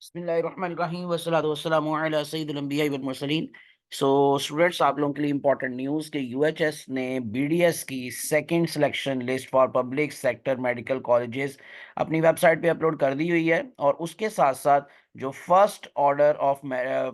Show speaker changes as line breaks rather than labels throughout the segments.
बिस्मिल्लाहिर्रहमानिर्रहीम वस्सलातु वस्सलामु अला सय्यिदिल अंबिया'i वल मुरसलीन। सो स्टूडेंट्स, आप लोगों के लिए इंपॉर्टेंट न्यूज़ कि यूएचएस ने बीडीएस की second selection list for public sector medical colleges अपनी वेबसाइट पे अपलोड कर दी हुई है। और उसके साथ साथ जो first order of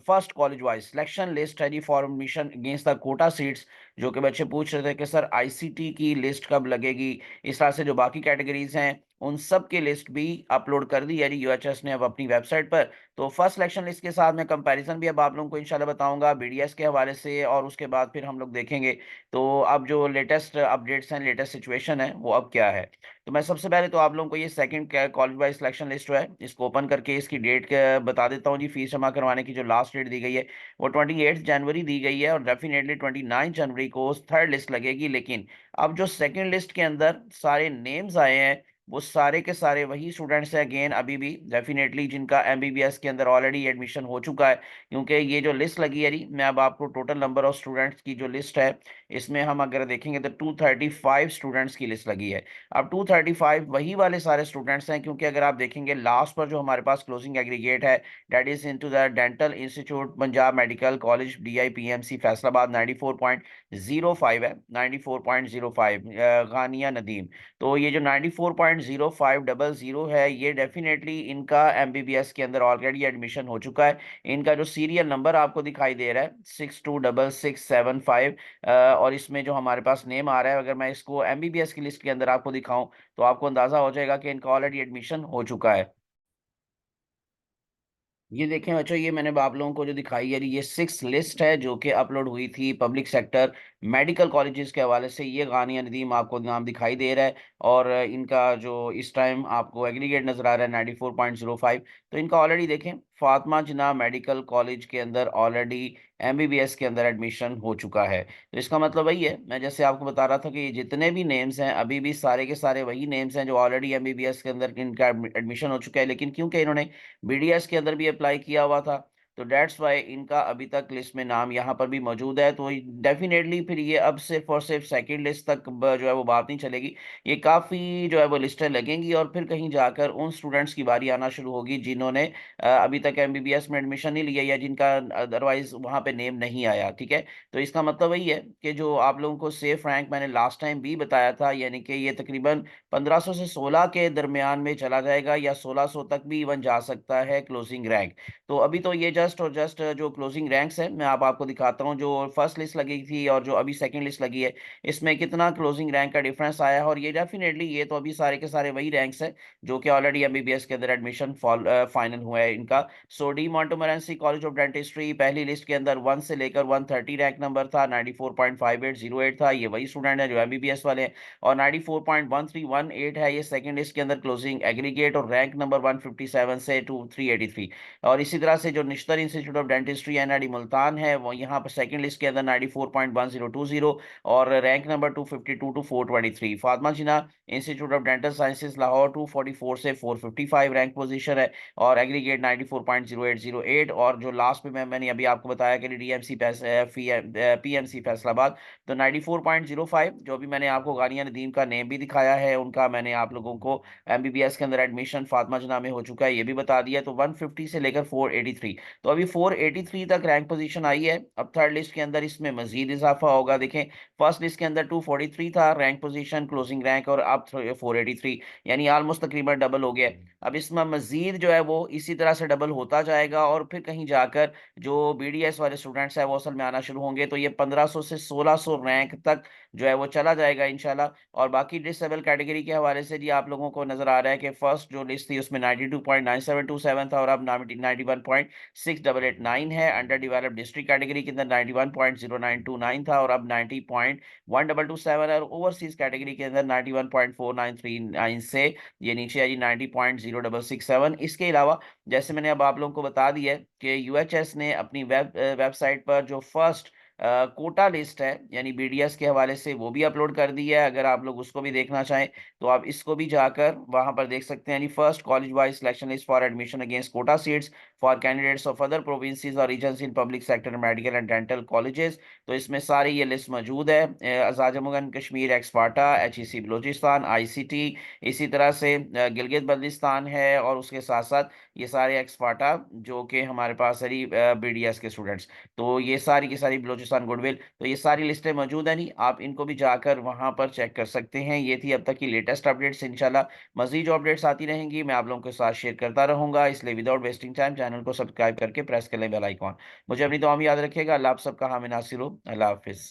first college wise selection list है जी for admission against the quota seats, जो कि बच्चे पूछ रहे थे कि सर आईसीटी की लिस्ट कब लगेगी, इस तरह से जो बाकी कैटेगरीज हैं उन सब की लिस्ट भी अपलोड कर दी है जी यूएचएस ने अब अपनी वेबसाइट पर। तो फर्स्ट सिलेक्शन लिस्ट के साथ मैं कंपैरिजन भी अब आप लोगों को इंशाल्लाह बताऊंगा बीडीएस के हवाले से, और उसके बाद फिर हम लोग देखेंगे तो अब जो लेटेस्ट अपडेट्स हैं, लेटेस्ट सिचुएशन है वो अब क्या है। तो मैं सबसे पहले तो आप लोगों को ये second college wise selection list जो है इसको ओपन करके इसकी डेट बता देता हूँ जी। फीस जमा करवाने की जो लास्ट डेट दी गई है वो 28 जनवरी दी गई है, और डेफिनेटली 29 जनवरी को थर्ड लिस्ट लगेगी। लेकिन अब जो सेकंड लिस्ट के अंदर सारे नेम्स आए हैं वो सारे के सारे वही स्टूडेंट्स हैं अगेन, अभी भी डेफिनेटली जिनका एमबीबीएस के अंदर ऑलरेडी एडमिशन हो चुका है। क्योंकि ये जो लिस्ट लगी है जी, मैं अब आपको टोटल नंबर ऑफ स्टूडेंट्स की जो लिस्ट है इसमें हम अगर देखेंगे तो 235 स्टूडेंट्स की लिस्ट लगी है। अब 235 वही वाले सारे स्टूडेंट्स हैं, क्योंकि अगर आप देखेंगे लास्ट पर जो हमारे पास क्लोजिंग एग्रीगेट है that is into the dental institute Punjab medical college DIPMC Faisalabad 94.05 है, 94.05 गानिया नदीम। तो ये जो 94.0500 है ये डेफिनेटली इनका एमबीबीएस के अंदर ऑलरेडी एडमिशन हो चुका है। इनका जो सीरियल नंबर आपको दिखाई दे रहा है 626675, और इसमें जो हमारे पास नेम आ रहा है, अगर मैं इसको एमबीबीएस की लिस्ट के अंदर आपको दिखाऊं तो आपको अंदाजा हो जाएगा कि इनका ऑलरेडी एडमिशन हो चुका है। ये देखें बच्चों, ये मैंने आप लोगों को जो दिखाई है ये सिक्स लिस्ट है जो कि अपलोड हुई थी पब्लिक सेक्टर मेडिकल कॉलेजेस के हवाले से। ये गानिया नदीम आपको नाम दिखाई दे रहा है, और इनका जो इस टाइम आपको एग्रीगेट नजर आ रहा है 94.05। तो इनका ऑलरेडी देखें फातिमा जिन्ना मेडिकल कॉलेज के अंदर ऑलरेडी एमबीबीएस के अंदर एडमिशन हो चुका है। तो इसका मतलब वही है, मैं जैसे आपको बता रहा था कि ये जितने भी नेम्स हैं अभी भी सारे के सारे वही नेम्स हैं जो ऑलरेडी एमबीबीएस के अंदर इनका एडमिशन हो चुका है। लेकिन क्योंकि इन्होंने बीडीएस के अंदर भी अप्लाई किया हुआ था तो डेट्स वाई इनका अभी तक लिस्ट में नाम यहाँ पर भी मौजूद है। तो डेफिनेटली फिर ये अब सिर्फ और सिर्फ सेकंड लिस्ट तक जो है वो बात नहीं चलेगी, ये काफ़ी जो है वो लिस्टें लगेंगी, और फिर कहीं जाकर उन स्टूडेंट्स की बारी आना शुरू होगी जिन्होंने अभी तक एमबीबीएस में एडमिशन नहीं लिया या जिनका अदरवाइज वहाँ पे नेम नहीं आया। ठीक है, तो इसका मतलब वही है कि जो आप लोगों को सेफ रैंक मैंने लास्ट टाइम भी बताया था, यानी कि ये तकरीबन 1500 से 16 के दरमियान में चला जाएगा, या 1600 तक भी इवन जा सकता है क्लोजिंग रैंक। तो अभी तो ये जस्ट और जस्ट जो क्लोजिंग रैंक्स है मैं आपको दिखाता हूँ। जो फर्स्ट लिस्ट लगी थी और जो अभी सेकंड लिस्ट लगी है इसमें कितना क्लोजिंग रैंक का डिफरेंस आया है। और ये डेफिनेटली ये तो अभी सारे के सारे वही रैंक्स हैं जो कि ऑलरेडी एमबीबीएस के अंदर एडमिशन फाइनल हुआ है इनका। सो डी मोंटोमोरेंसी कॉलेज ऑफ डेंटिस्ट्री पहली लिस्ट के अंदर 1 से लेकर 130 रैंक नंबर था, 94.5808 था, ये वही स्टूडेंट है जो एमबीबीएस वाले हैं। और 94.1318 है ये सेकंड लिस्ट के अंदर क्लोजिंग एग्रीगेट, और रैंक नंबर 157 से 383। और इसी तरह से जो Nishtar institute of dentistry NID Multan है वो यहाँ पर सेकंड लिस्ट के अंदर 94.1020, और rank number 252 to 423। Fatima Jinnah institute of dental sciences Lahore 244 से 455 रैंक पोजीशन है, और एग्रीगेट 94.0808। और जो लास्ट में मैंने अभी आपको बताया कि डीएमसी पीएमसी फैसलाबाद तो 94.05, जो भी मैंने आपको गानिया नदीम का नेम भी दिखाया है, उनका मैंने आप लोगों को एमबीबीएस के अंदर एडमिशन फातिमा जना में हो चुका है ये भी बता दिया। तो 150 से लेकर 483, तो अभी 483 तक रैंक पोजीशन आई है। अब थर्ड लिस्ट के अंदर इसमें मजीद इजाफा होगा। देखें फर्स्ट लिस्ट के अंदर 243 था रैंक पोजीशन क्लोजिंग रैंक, और अब 483, यानी ऑलमोस्ट तकरीबन डबल हो गया है। अब इसमें मजीद जो है वो इसी तरह से डबल होता जाएगा, और फिर कहीं जाकर जो बीडीएस वाले स्टूडेंट्स हैं वो असल में आना शुरू होंगे, तो ये 1500 से 1600 रैंक तक जो है वो चला जाएगा इंशाल्लाह। और बाकी डिसेबल कैटेगरी के हवाले से जी आप लोगों को नजर आ रहा है कि फर्स्ट जो लिस्ट थी उसमें 92.9727 था, और अब 91.6889 है। अंडर डेवलप्ड डिस्ट्रिक्ट कैटेगरी के अंदर 91.0929 था, और अब 90.1227 है। और ओवरसीज कैटेगरी के अंदर 91.4939 से ये नीचे है जी 90.0667। इसके अलावा जैसे मैंने अब आप लोगों को बता दिया है कि यूएचएस ने अपनी वेबसाइट पर जो फर्स्ट कोटा लिस्ट है यानी बीडीएस के हवाले से वो भी अपलोड कर दी है। अगर आप लोग उसको भी देखना चाहें तो आप इसको भी जाकर वहां पर देख सकते हैं। यानी first college wise selection list for admission against quota seats for candidates of other provinces और regions in public sector medical and dental colleges. तो इसमें सारी ये लिस्ट मौजूद है। आज़ाद जम्मू एंड कश्मीर एक्सपार्टा, एचईसी बलोचिस्तान, आईसीटी, इसी तरह से गिलगित बल्तिस्तान है, और उसके साथ साथ ये सारे एक्सपार्टा जो कि हमारे पास है बीडीएस के स्टूडेंट्स। तो ये सारी की सारी बलोचिस्तान गुडविल, तो ये सारी लिस्टें मौजूद है। नहीं, आप इनको भी जाकर वहां पर चेक कर सकते हैं। ये थी अब तक की लेटेस्ट अपडेट्स। इंशाल्लाह मजीद जो अपडेट्स आती रहेंगी मैं आप लोगों के साथ शेयर करता रहूंगा। इसलिए विदाउट वेस्टिंग टाइम चैनल को सब्सक्राइब करके प्रेस कर लें बेल आइकॉन। मुझे अपनी दुआ में याद रखिएगा। अल्लाह आप सबका हामी नासिर हो। अल्लाह हाफिज।